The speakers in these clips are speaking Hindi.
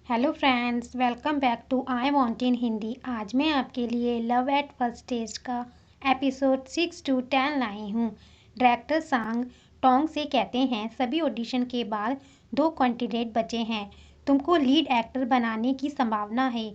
Hello friends, welcome back to I want in Hindi. आज मैं आपके लिए लव एट फर्स्ट टेस्ट का एपिसोड 6 to 10 लाई हूँ। डायरेक्टर सांग टोंग से कहते हैं, सभी ऑडिशन के बाद 2 कैंडिडेट बचे हैं। तुमको लीड एक्टर बनाने की संभावना है।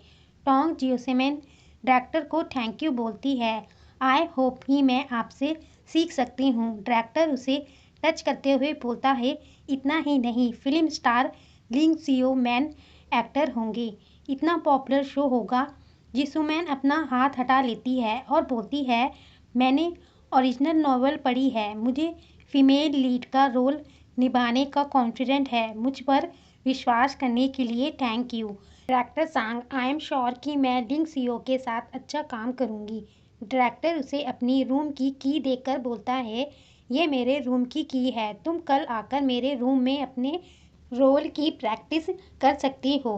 टोंग जियोसेमन डायरेक्टर को थैंक यू बोलती है। आई होप कि मैं आपसे सीख सकती हूँ। डायरेक्टर उसे टच करते हुए बोलता है, इतना ही नहीं, फिल्म स्टार लिंग सियो मैन एक्टर होंगे। इतना पॉपुलर शो होगा। जिसुमैन अपना हाथ हटा लेती है और बोलती है, मैंने ओरिजिनल नॉवल पढ़ी है, मुझे फीमेल लीड का रोल निभाने का कॉन्फिडेंट है। मुझ पर विश्वास करने के लिए थैंक यू। डायरेक्टर सांग, आई एम श्योर कि मैं लिंग सियो के साथ अच्छा काम करूंगी। डायरेक्टर उसे अपनी रूम की की देकर बोलता है, ये मेरे रूम की की है, तुम कल आकर मेरे रूम में अपने रोल की प्रैक्टिस कर सकती हो।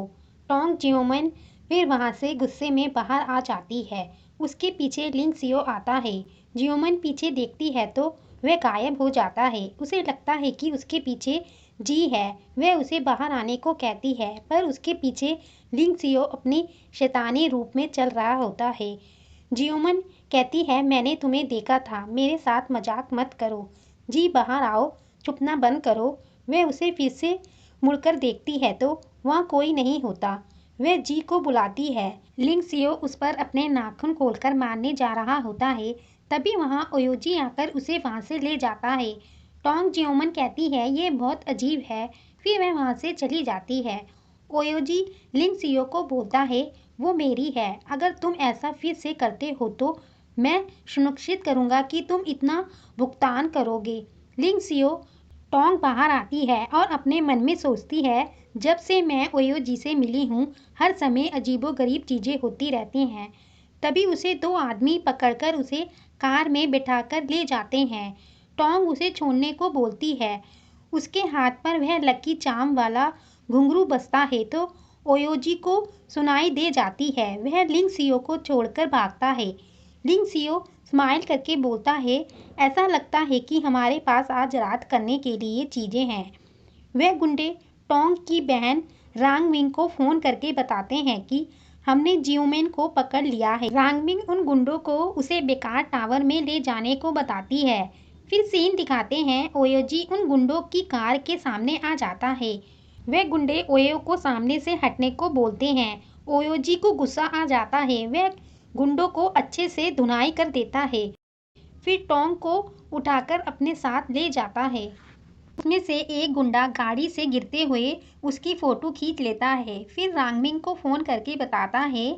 टोंग जियोमन फिर वहाँ से गुस्से में बाहर आ जाती है। उसके पीछे लिंग सियो आता है। जियोमन पीछे देखती है तो वह गायब हो जाता है। उसे लगता है कि उसके पीछे जी है। वह उसे बाहर आने को कहती है, पर उसके पीछे लिंग सियो अपनी शैतानी रूप में चल रहा होता है। जियोमन कहती है, मैंने तुम्हें देखा था, मेरे साथ मजाक मत करो। जी बाहर आओ, छुपना बंद करो। वह उसे फिर से मुड़कर देखती है तो वहाँ कोई नहीं होता। वह जी को बुलाती है। लिंग सियो उस पर अपने नाखून खोलकर मारने जा रहा होता है। तभी वहाँ ओयोजी आकर उसे वहाँ से ले जाता है। टोंग जियोमन कहती है, ये बहुत अजीब है। फिर वह वहाँ से चली जाती है। ओयोजी लिंग सियो को बोलता है, वो मेरी है, अगर तुम ऐसा फिर से करते हो तो मैं सुनिश्चित करूंगा कि तुम इतना भुगतान करोगे। लिंग सियो टोंग बाहर आती है और अपने मन में सोचती है, जब से मैं ओयोजी से मिली हूँ, हर समय अजीबोगरीब चीज़ें होती रहती हैं। तभी उसे 2 आदमी पकड़कर उसे कार में बिठाकर ले जाते हैं। टोंग उसे छोड़ने को बोलती है। उसके हाथ पर वह लकी चार्म वाला घुंघरू बसता है तो ओयोजी को सुनाई दे जाती है। वह लिंग सियो को छोड़कर भागता है। लिंग सियो स्माइल करके बोलता है, ऐसा लगता है कि हमारे पास आज रात करने के लिए चीज़ें हैं। वह गुंडे टोंग की बहन रांगमिंग को फ़ोन करके बताते हैं कि हमने जियोमेन को पकड़ लिया है। रांगमिंग उन गुंडों को उसे बेकार टावर में ले जाने को बताती है। फिर सीन दिखाते हैं, ओयोजी उन गुंडों की कार के सामने आ जाता है। वह गुंडे ओयो को सामने से हटने को बोलते हैं। ओयोजी को गुस्सा आ जाता है। वह गुंडों को अच्छे से धुनाई कर देता है। फिर टोंग को उठाकर अपने साथ ले जाता है। उसमें से एक गुंडा गाड़ी से गिरते हुए उसकी फ़ोटो खींच लेता है। फिर रांगमिंग को फ़ोन करके बताता है,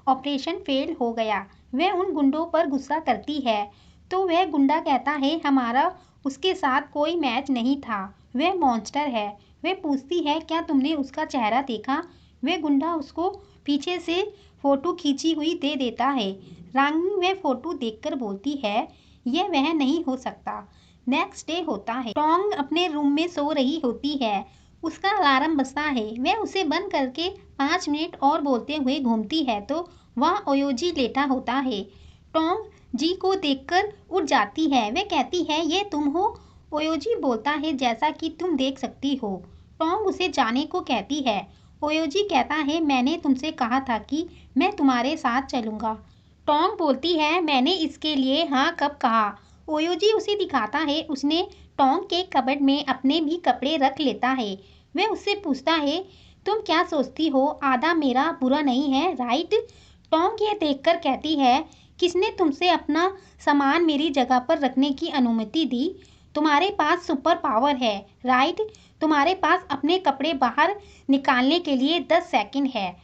ऑपरेशन फेल हो गया। वह उन गुंडों पर गुस्सा करती है तो वह गुंडा कहता है, हमारा उसके साथ कोई मैच नहीं था, वह मॉन्स्टर है। वह पूछती है, क्या तुमने उसका चेहरा देखा? वह गुंडा उसको पीछे से फ़ोटो खींची हुई दे देता है। रांगमिंग वह फ़ोटो देखकर बोलती है, यह वह नहीं हो सकता। नेक्स्ट डे होता है। टोंग अपने रूम में सो रही होती है। उसका अलार्म बजता है। वह उसे बंद करके 5 मिनट और बोलते हुए घूमती है तो वहाँ ओयोजी लेटा होता है। टोंग जी को देखकर उठ जाती है। वह कहती है, ये तुम हो? ओयोजी बोलता है, जैसा कि तुम देख सकती हो। टोंग उसे जाने को कहती है। ओयोजी कहता है, मैंने तुमसे कहा था कि मैं तुम्हारे साथ चलूँगा। टोंग बोलती है, मैंने इसके लिए हाँ कब कहा? ओयोजी उसे दिखाता है। उसने टोंग के कबर्ड में अपने भी कपड़े रख लेता है। वह उससे पूछता है, तुम क्या सोचती हो, आधा मेरा बुरा नहीं है, राइट? टोंग यह देखकर कहती है, किसने तुमसे अपना सामान मेरी जगह पर रखने की अनुमति दी? तुम्हारे पास सुपर पावर है, राइट? तुम्हारे पास अपने कपड़े बाहर निकालने के लिए 10 सेकंड है।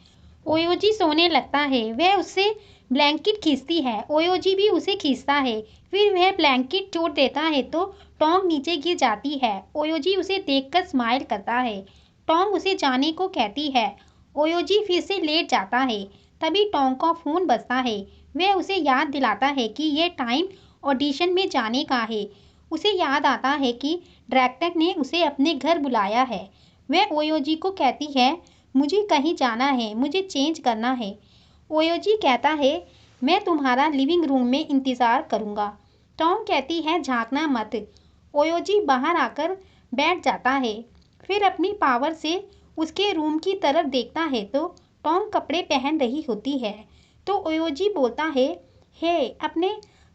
ओयोजी सोने लगता है। वह उससे ब्लैंकेट खींचती है। ओयोजी भी उसे खींचता है। फिर वह ब्लैंकेट तोड़ देता है तो टोंग नीचे गिर जाती है। ओयोजी उसे देखकर स्माइल करता है। टोंग उसे जाने को कहती है। ओयोजी फिर से लेट जाता है। तभी टोंग का फ़ोन बजता है। वह उसे याद दिलाता है कि यह टाइम ऑडिशन में जाने का है। उसे याद आता है कि डायरेक्टर ने उसे अपने घर बुलाया है। वह ओयोजी को कहती है, मुझे कहीं जाना है, मुझे चेंज करना है। ओयोजी कहता है, मैं तुम्हारा लिविंग रूम में इंतज़ार करूँगा। टोंग कहती है, झांकना मत। ओयोजी बाहर आकर बैठ जाता है। फिर अपनी पावर से उसके रूम की तरफ देखता है तो टोंग कपड़े पहन रही होती है। तो ओयोजी बोलता है, हे अपने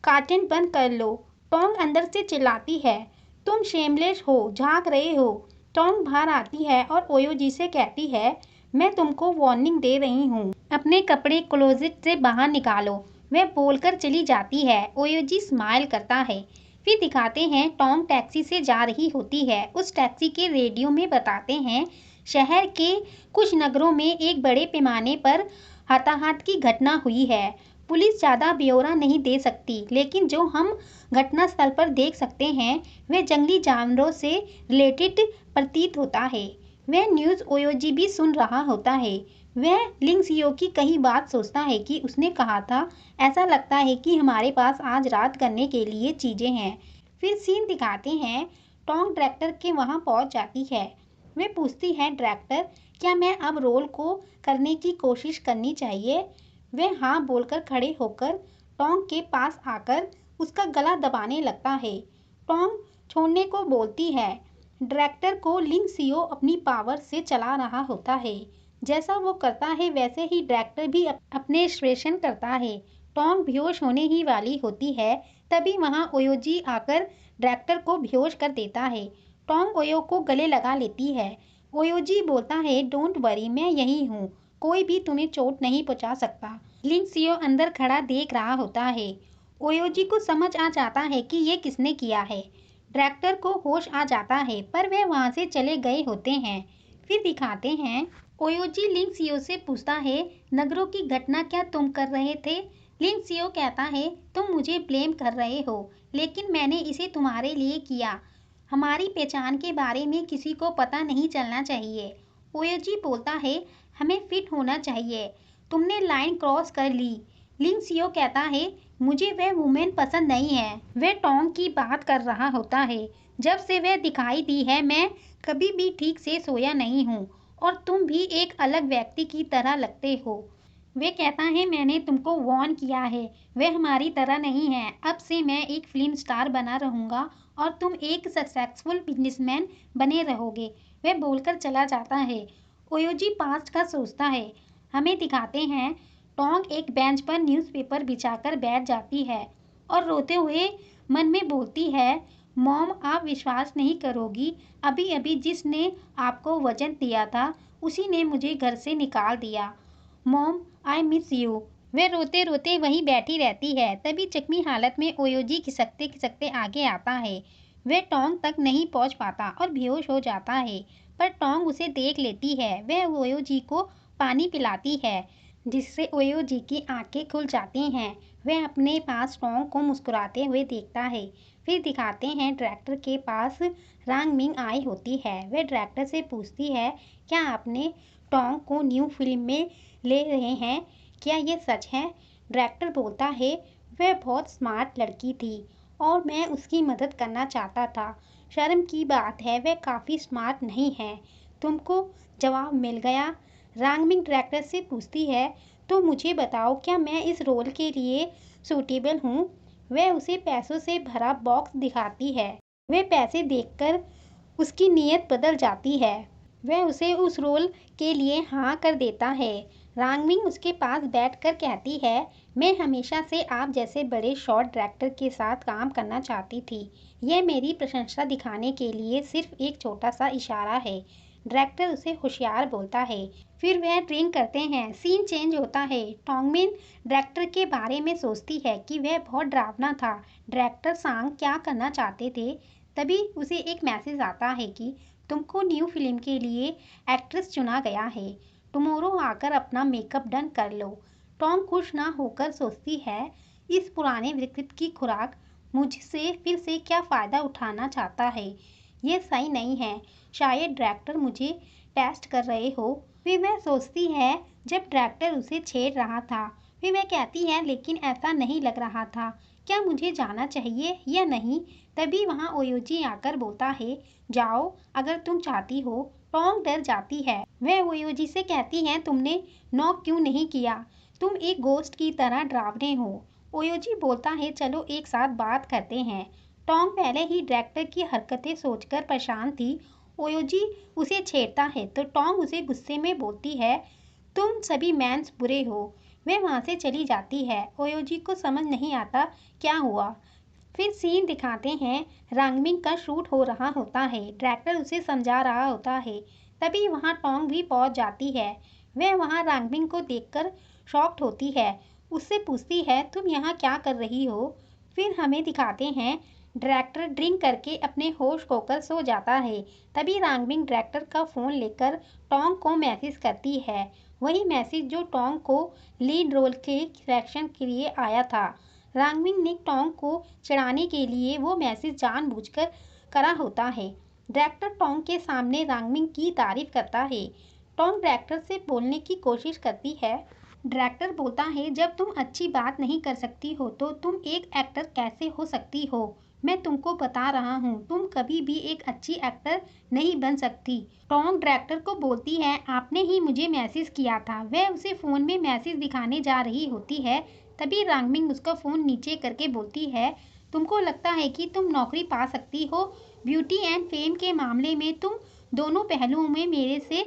कर्टन बंद कर लो। टोंग अंदर से चिल्लाती है, तुम शेमलेस हो, झांक रहे हो। टोंग बाहर आती है और ओयोजी से कहती है, मैं तुमको वार्निंग दे रही हूँ, अपने कपड़े क्लोजेट से बाहर निकालो। वह बोलकर चली जाती है। ओयोजी स्माइल करता है। फिर दिखाते हैं टोंग टैक्सी से जा रही होती है। उस टैक्सी के रेडियो में बताते हैं शहर के कुछ नगरों में एक बड़े पैमाने पर हताहत की घटना हुई है। पुलिस ज़्यादा ब्यौरा नहीं दे सकती, लेकिन जो हम घटनास्थल पर देख सकते हैं वह जंगली जानवरों से रिलेटेड प्रतीत होता है। वह न्यूज़ ओयोजी भी सुन रहा होता है। वह लिंगसियो की कई बात सोचता है कि उसने कहा था, ऐसा लगता है कि हमारे पास आज रात करने के लिए चीज़ें हैं। फिर सीन दिखाते हैं टोंग डायरेक्टर के वहाँ पहुँच जाती है। वह पूछती है, डायरेक्टर क्या मैं अब रोल को करने की कोशिश करनी चाहिए? वह हाँ बोलकर खड़े होकर टोंग के पास आकर उसका गला दबाने लगता है। टोंग छोड़ने को बोलती है। डायरेक्टर को लिंगसियो अपनी पावर से चला रहा होता है। जैसा वो करता है वैसे ही डायरेक्टर भी अपने एक्सप्रेशन करता है। टोंग बेहोश होने ही वाली होती है, तभी वहाँ ओयोजी आकर डायरेक्टर को बेहोश कर देता है। टोंग ओयो को गले लगा लेती है। ओयोजी बोलता है, डोंट वरी, मैं यही हूँ, कोई भी तुम्हें चोट नहीं पहुँचा सकता। लिंगसियो अंदर खड़ा देख रहा होता है। ओयोजी को समझ आ जाता है कि ये किसने किया है। डायरेक्टर को होश आ जाता है, पर वे वहाँ से चले गए होते हैं। फिर दिखाते हैं ओयोजी लिंगसियो से पूछता है, नगरों की घटना क्या तुम कर रहे थे? लिंगसियो कहता है, तुम मुझे ब्लेम कर रहे हो, लेकिन मैंने इसे तुम्हारे लिए किया। हमारी पहचान के बारे में किसी को पता नहीं चलना चाहिए। ओयोजी बोलता है, हमें फिट होना चाहिए, तुमने लाइन क्रॉस कर ली। लिंगसियो कहता है, मुझे वह वुमेन पसंद नहीं है। वह टोंग की बात कर रहा होता है। जब से वह दिखाई दी है मैं कभी भी ठीक से सोया नहीं हूँ और तुम भी एक अलग व्यक्ति की तरह लगते हो। वे कहता है, मैंने तुमको वार्न किया है, वह हमारी तरह नहीं है। अब से मैं एक फिल्म स्टार बना रहूँगा और तुम एक सक्सेसफुल बिजनेसमैन बने रहोगे। वह बोलकर चला जाता है। ओयोजी पास्ट का सोचता है। हमें दिखाते हैं टोंग एक बेंच पर न्यूज़पेपर बिछाकर बैठ जाती है और रोते हुए मन में बोलती है, मॉम आप विश्वास नहीं करोगी, अभी अभी जिसने आपको वजन दिया था उसी ने मुझे घर से निकाल दिया। Mom I miss you. वह रोते रोते वहीं बैठी रहती है। तभी जख्मी हालत में ओयोजी खिसकते खिसकते आगे आता है। वह टोंग तक नहीं पहुंच पाता और बेहोश हो जाता है, पर टोंग उसे देख लेती है। वह ओयोजी को पानी पिलाती है, जिससे ओयोजी की आंखें खुल जाती हैं। वह अपने पास टोंग को मुस्कुराते हुए देखता है। फिर दिखाते हैं डायरेक्टर के पास रांगमिंग आई होती है। वह डायरेक्टर से पूछती है, क्या आपने टोंग को न्यू फिल्म में ले रहे हैं, क्या ये सच है? डायरेक्टर बोलता है, वह बहुत स्मार्ट लड़की थी और मैं उसकी मदद करना चाहता था। शर्म की बात है वह काफ़ी स्मार्ट नहीं है। तुमको जवाब मिल गया। रांगमिंग डायरेक्टर से पूछती है, तो मुझे बताओ क्या मैं इस रोल के लिए सूटेबल हूँ? वह उसे पैसों से भरा बॉक्स दिखाती है। वह पैसे देखकर उसकी नीयत बदल जाती है। वह उसे उस रोल के लिए हाँ कर देता है। रांगमिंग उसके पास बैठकर कहती है, मैं हमेशा से आप जैसे बड़े शॉट डायरेक्टर के साथ काम करना चाहती थी। यह मेरी प्रशंसा दिखाने के लिए सिर्फ एक छोटा सा इशारा है। डायरेक्टर उसे होशियार बोलता है। फिर वह ड्रिंक करते हैं। सीन चेंज होता है। टोंगमिन डायरेक्टर के बारे में सोचती है कि वह बहुत डरावना था। डायरेक्टर सांग क्या करना चाहते थे? तभी उसे एक मैसेज आता है कि तुमको न्यू फिल्म के लिए एक्ट्रेस चुना गया है, टुमारो आकर अपना मेकअप डन कर लो। टोंग खुश ना होकर सोचती है, इस पुराने व्यक्तित्व की खुराक मुझसे फिर से क्या फ़ायदा उठाना चाहता है। ये सही नहीं है, शायद डायरेक्टर मुझे टेस्ट कर रहे हो। फिर वह सोचती है जब डायरेक्टर उसे छेड़ रहा था। फिर वह कहती है, लेकिन ऐसा नहीं लग रहा था, क्या मुझे जाना चाहिए या नहीं? तभी वहाँ ओयोजी आकर बोलता है, जाओ अगर तुम चाहती हो। टोंग डर जाती है। वह ओयोजी से कहती है, तुमने नॉक क्यों नहीं किया? तुम एक गोस्ट की तरह डरावने हो। ओयोजी बोलता है, चलो एक साथ बात करते हैं। टोंग पहले ही डायरेक्टर की हरकतें सोचकर परेशान थी ओयोजी उसे छेड़ता है तो टोंग उसे गुस्से में बोलती है, तुम सभी मैंस बुरे हो। वह वहाँ से चली जाती है। ओयोजी को समझ नहीं आता क्या हुआ। फिर सीन दिखाते हैं, रांगमिंग का शूट हो रहा होता है। डायरेक्टर उसे समझा रहा होता है। तभी वहाँ टोंग भी पहुँच जाती है। वह वहाँ रांगमिंग को देखकर शॉक्ड होती है। उससे पूछती है, तुम यहाँ क्या कर रही हो। फिर हमें दिखाते हैं, डायरेक्टर ड्रिंक करके अपने होश खोकर सो जाता है। तभी रांगमिंग डायरेक्टर का फ़ोन लेकर टोंग को मैसेज करती है, वही मैसेज जो टोंग को लीड रोल के सिलेक्शन के लिए आया था। रांगमिंग ने टोंग को चिढ़ाने के लिए वो मैसेज जानबूझकर करा होता है। डायरेक्टर टोंग के सामने रांगमिंग की तारीफ करता है। टोंग डायरेक्टर से बोलने की कोशिश करती है। डायरेक्टर बोलता है, जब तुम अच्छी बात नहीं कर सकती हो तो तुम एक एक्टर कैसे हो सकती हो। मैं तुमको बता रहा हूँ, तुम कभी भी एक अच्छी एक्टर नहीं बन सकती। टोंग डायरेक्टर को बोलती है, आपने ही मुझे मैसेज किया था। वह उसे फ़ोन में मैसेज दिखाने जा रही होती है। तभी रांगमिंग उसका फ़ोन नीचे करके बोलती है, तुमको लगता है कि तुम नौकरी पा सकती हो। ब्यूटी एंड फेम के मामले में तुम दोनों पहलुओं में मेरे से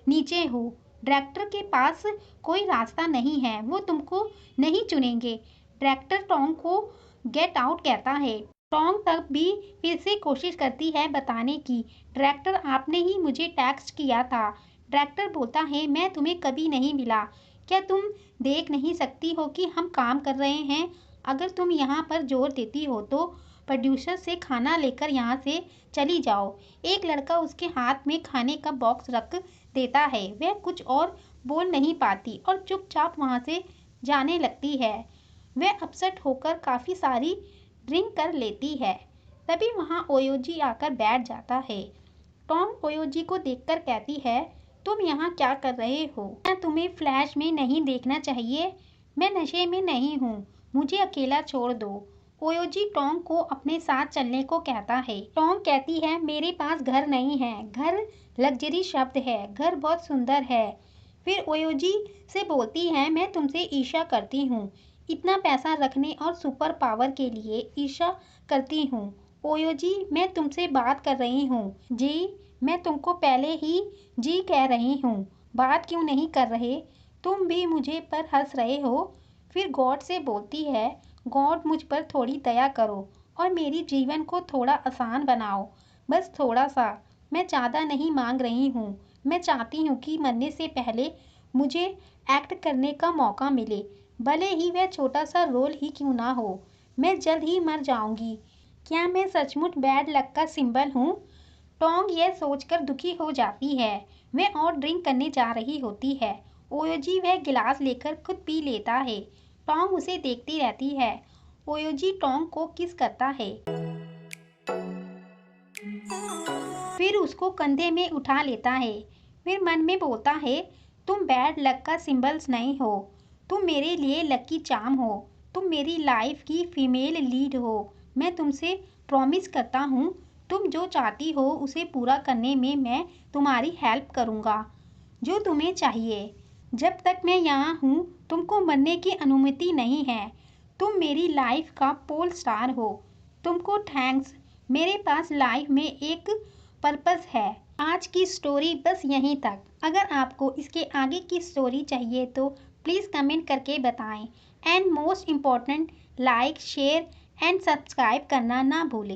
नीचे हो। डायरेक्टर के पास कोई रास्ता नहीं है, वो तुमको नहीं चुनेंगे। डायरेक्टर टोंग को गेट आउट कहता है। टोंग तब भी फिर से कोशिश करती है बताने की, डायरेक्टर आपने ही मुझे टेक्स्ट किया था। डायरेक्टर बोलता है, मैं तुम्हें कभी नहीं मिला। क्या तुम देख नहीं सकती हो कि हम काम कर रहे हैं। अगर तुम यहाँ पर जोर देती हो तो प्रोड्यूसर से खाना लेकर यहाँ से चली जाओ। एक लड़का उसके हाथ में खाने का बॉक्स रख देता है। वह कुछ और बोल नहीं पाती और चुपचाप वहाँ से जाने लगती है। वह अपसेट होकर काफ़ी सारी ड्रिंक कर लेती है। तभी वहाँ ओयोजी आकर बैठ जाता है। टोंग ओयोजी को देखकर कहती है, तुम यहाँ क्या कर रहे हो। क्या तुम्हें फ्लैश में नहीं देखना चाहिए। मैं नशे में नहीं हूँ, मुझे अकेला छोड़ दो। ओयोजी टोंग को अपने साथ चलने को कहता है। टोंग कहती है, मेरे पास घर नहीं है। घर लग्जरी शब्द है, घर बहुत सुंदर है। फिर ओयोजी से बोलती है, मैं तुमसे ईर्ष्या करती हूँ। इतना पैसा रखने और सुपर पावर के लिए ईर्ष्या करती हूँ। ओयोजी, मैं तुमसे बात कर रही हूँ। जी, मैं तुमको पहले ही जी कह रही हूँ, बात क्यों नहीं कर रहे। तुम भी मुझे पर हंस रहे हो। फिर गॉड से बोलती है, गॉड मुझ पर थोड़ी दया करो और मेरी जीवन को थोड़ा आसान बनाओ, बस थोड़ा सा। मैं ज़्यादा नहीं मांग रही हूँ। मैं चाहती हूँ कि मरने से पहले मुझे एक्ट करने का मौका मिले, भले ही वह छोटा सा रोल ही क्यों ना हो। मैं जल्द ही मर जाऊंगी। क्या मैं सचमुच बैड लक का सिंबल हूँ। टोंग यह सोचकर दुखी हो जाती है। वह और ड्रिंक करने जा रही होती है। ओयोजी वह गिलास लेकर खुद पी लेता है। टोंग उसे देखती रहती है। ओयोजी टोंग को किस करता है, फिर उसको कंधे में उठा लेता है। फिर मन में बोलता है, तुम बैड लक का सिंबल्स नहीं हो, तुम मेरे लिए लकी चार्म हो। तुम मेरी लाइफ की फीमेल लीड हो। मैं तुमसे प्रॉमिस करता हूँ, तुम जो चाहती हो उसे पूरा करने में मैं तुम्हारी हेल्प करूँगा, जो तुम्हें चाहिए। जब तक मैं यहाँ हूँ तुमको मरने की अनुमति नहीं है। तुम मेरी लाइफ का पोल स्टार हो। तुमको थैंक्स। मेरे पास लाइफ में एक पर्पस है। आज की स्टोरी बस यहीं तक। अगर आपको इसके आगे की स्टोरी चाहिए तो प्लीज़ कमेंट करके बताएं। And most important, like share and subscribe करना ना भूलें।